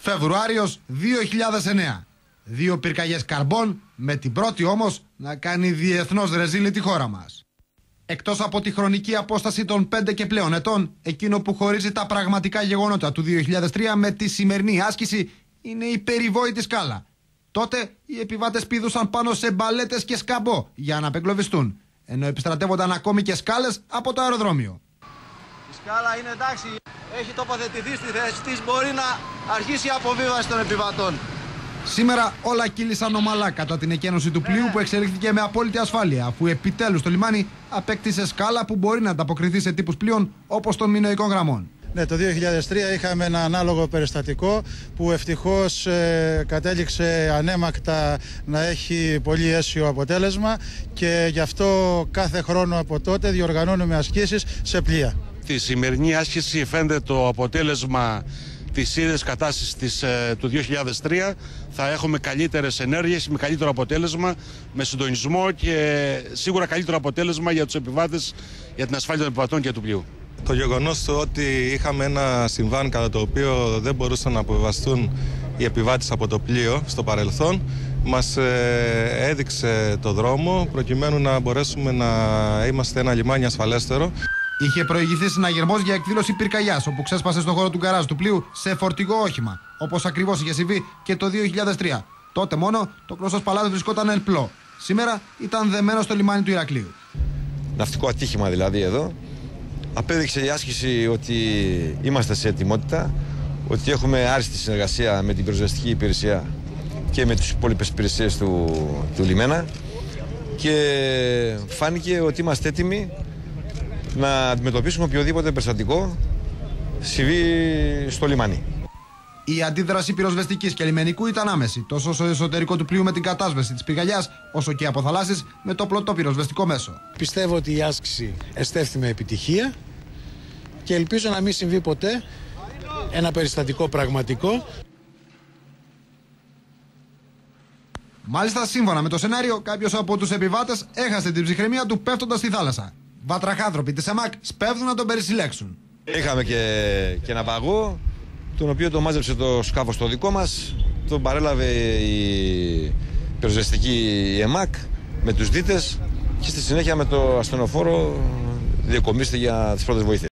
Φεβρουάριος 2009. 2 πυρκαγιές καρμπών, με την πρώτη όμως να κάνει διεθνώς ρεζίλη τη χώρα μας. Εκτός από τη χρονική απόσταση των 5 και πλέον ετών, εκείνο που χωρίζει τα πραγματικά γεγονότα του 2003 με τη σημερινή άσκηση είναι η περιβόητη σκάλα. Τότε οι επιβάτες πηδούσαν πάνω σε μπαλέτες και σκαμπό για να απεγκλωβιστούν, ενώ επιστρατεύονταν ακόμη και σκάλες από το αεροδρόμιο. Η σκάλα είναι εντάξει, έχει τοποθετηθεί στη θέση της, μπορεί να αρχίσει η αποβίβαση των επιβατών. Σήμερα όλα κύλησαν ομαλά κατά την εκένωση του πλοίου που εξελίχθηκε με απόλυτη ασφάλεια, αφού επιτέλους το λιμάνι απέκτησε σκάλα που μπορεί να ανταποκριθεί σε τύπους πλοίων όπως των μινωικών γραμμών. Ναι, το 2003 είχαμε ένα ανάλογο περιστατικό που ευτυχώς κατέληξε ανέμακτα να έχει πολύ αίσιο αποτέλεσμα και γι' αυτό κάθε χρόνο από τότε διοργανώνουμε ασκήσεις σε πλοία. Τη σημερινή άσκηση φαίνεται το αποτέλεσμα της ίδιας κατάστασης του 2003. Θα έχουμε καλύτερες ενέργειες, με καλύτερο αποτέλεσμα, με συντονισμό και σίγουρα καλύτερο αποτέλεσμα για τους επιβάτες, για την ασφάλεια των επιβατών και του πλοίου. Το γεγονός ότι είχαμε ένα συμβάν κατά το οποίο δεν μπορούσαν να αποβιβαστούν οι επιβάτες από το πλοίο στο παρελθόν μας έδειξε το δρόμο προκειμένου να μπορέσουμε να είμαστε ένα λιμάνι ασφαλέστερο. Είχε προηγηθεί συναγερμός για εκδήλωση πυρκαγιάς, όπου ξέσπασε στον χώρο του γκαράζ του πλοίου σε φορτηγό όχημα, όπως ακριβώς είχε συμβεί και το 2003. Τότε μόνο το Κλωσσός Παλάτης βρισκόταν εν πλώ. Σήμερα ήταν δεμένο στο λιμάνι του Ηρακλείου. Ναυτικό ατύχημα δηλαδή εδώ. Απέδειξε η άσκηση ότι είμαστε σε ετοιμότητα, ότι έχουμε άριστη συνεργασία με την πυροσβεστική υπηρεσία και με τις υπόλοιπες υπηρεσίες του λιμένα και φάνηκε ότι είμαστε έτοιμοι να αντιμετωπίσουμε οποιοδήποτε περιστατικό συμβεί στο λιμάνι. Η αντίδραση πυροσβεστικής και λιμενικού ήταν άμεση, τόσο στο εσωτερικό του πλοίου με την κατάσβεση της πυρκαγιάς, όσο και από θαλάσσης με το πλωτό πυροσβεστικό μέσο. Πιστεύω ότι η άσκηση εστέφθη με επιτυχία και ελπίζω να μην συμβεί ποτέ ένα περιστατικό πραγματικό. Μάλιστα, σύμφωνα με το σενάριο, κάποιος από τους επιβάτες έχασε την ψυχραιμία του πέφτοντας στη θάλασσα. Βατραχάνθρωποι της ΕΜΑΚ σπέβδουν να τον περισυλλέξουν. Είχαμε και ένα παγό, τον οποίο το μάζεψε το σκάφος το δικό μας, τον παρέλαβε η πυροσβεστική ΕΜΑΚ με τους δίτες και στη συνέχεια με το ασθενοφόρο διακομίστε για τις πρώτες βοήθειες.